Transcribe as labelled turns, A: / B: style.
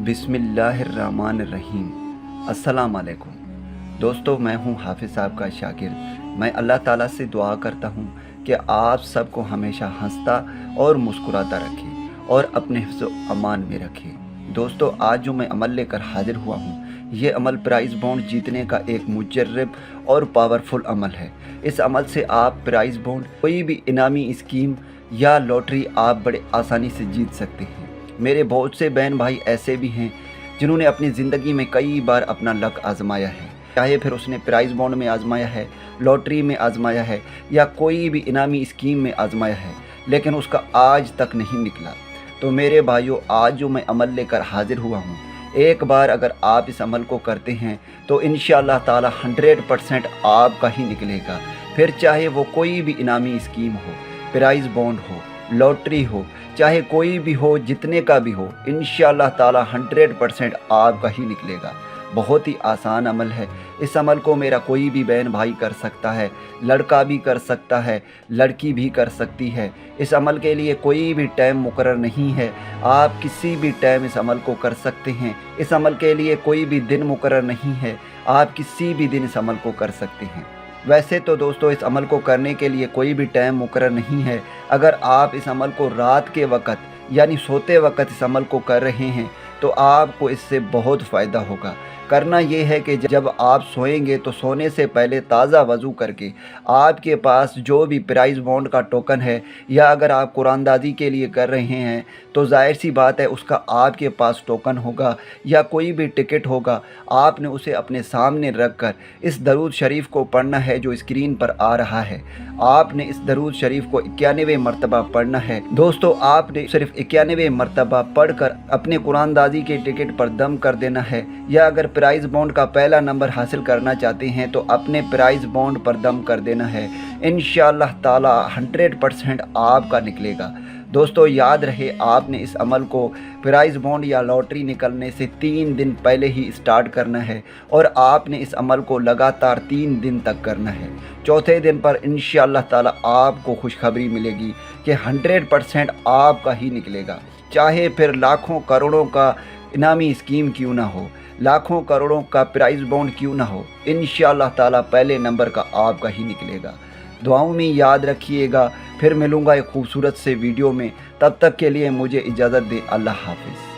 A: बिस्मिल्लाहिर्रहमानिर्रहीम। अस्सलाम वालेकुम दोस्तों, मैं हूं हाफिज़ साहब का शागिर्द। मैं अल्लाह ताला से दुआ करता हूं कि आप सबको हमेशा हंसता और मुस्कुराता रखे और अपने हिफ्ज़ अमान में रखे। दोस्तों, आज जो मैं अमल लेकर हाजिर हुआ हूं, ये अमल प्राइज़ बॉन्ड जीतने का एक मुजर्रब और पावरफुल अमल है। इस अमल से आप प्राइज़ बॉन्ड, कोई भी इनामी स्कीम या लॉटरी आप बड़े आसानी से जीत सकते हैं। मेरे बहुत से बहन भाई ऐसे भी हैं जिन्होंने अपनी ज़िंदगी में कई बार अपना लक आजमाया है, चाहे फिर उसने प्राइज़ बॉन्ड में आजमाया है, लॉटरी में आजमाया है या कोई भी इनामी स्कीम में आजमाया है, लेकिन उसका आज तक नहीं निकला। तो मेरे भाइयों, आज जो मैं अमल लेकर हाजिर हुआ हूँ, एक बार अगर आप इस अमल को करते हैं तो इंशाअल्लाह ताला 100% आपका ही निकलेगा। फिर चाहे वो कोई भी इनामी स्कीम हो, प्राइज़ बॉन्ड हो, लॉटरी हो, चाहे कोई भी हो, जितने का भी हो, इंशाअल्लाह ताला 100% आपका ही निकलेगा। बहुत ही आसान अमल है। इस अमल को मेरा कोई भी बहन भाई कर सकता है, लड़का भी कर सकता है, लड़की भी कर सकती है। इस अमल के लिए कोई भी टाइम मुकर्रर नहीं है, आप किसी भी टाइम इस अमल को कर सकते हैं। इस अमल के लिए कोई भी दिन मुकर्रर नहीं है, आप किसी भी दिन इस अमल को कर सकते हैं। वैसे तो दोस्तों, इस अमल को करने के लिए कोई भी टाइम मुकर्रर नहीं है। अगर आप इस अमल को रात के वक़्त यानी सोते वक़्त इस अमल को कर रहे हैं तो आपको इससे बहुत फ़ायदा होगा। करना ये है कि जब आप सोएंगे तो सोने से पहले ताज़ा वज़ू करके आपके पास जो भी प्राइज़ बॉन्ड का टोकन है, या अगर आप कुरानदाजी के लिए कर रहे हैं तो ज़ाहिर सी बात है उसका आपके पास टोकन होगा या कोई भी टिकट होगा। आपने उसे अपने सामने रख कर इस दरूद शरीफ को पढ़ना है जो स्क्रीन पर आ रहा है। आपने इस दरूद शरीफ को 91 मरतबा पढ़ना है। दोस्तों, आपने सिर्फ 91 मरतबा पढ़ कर अपने कुरानदाजी के टिकट पर दम कर देना है। या अगर प्राइज़ बॉन्ड का पहला नंबर हासिल करना चाहते हैं तो अपने प्राइज़ बॉन्ड पर दम कर देना है। इंशाअल्लाह ताला 100% आपका निकलेगा। दोस्तों, याद रहे, आपने इस अमल को प्राइज़ बॉन्ड या लॉटरी निकलने से 3 दिन पहले ही स्टार्ट करना है और आपने इस अमल को लगातार 3 दिन तक करना है। चौथे दिन पर इंशाअल्लाह ताला आपको खुशखबरी मिलेगी कि 100% आपका ही निकलेगा। चाहे फिर लाखों करोड़ों का इनामी स्कीम क्यों ना हो, लाखों करोड़ों का प्राइज़ बॉन्ड क्यों ना हो, इंशाअल्लाह ताला पहले नंबर का आपका ही निकलेगा। दुआओं में याद रखिएगा। फिर मिलूँगा एक खूबसूरत से वीडियो में, तब तक के लिए मुझे इजाज़त दें। अल्लाह हाफिज़।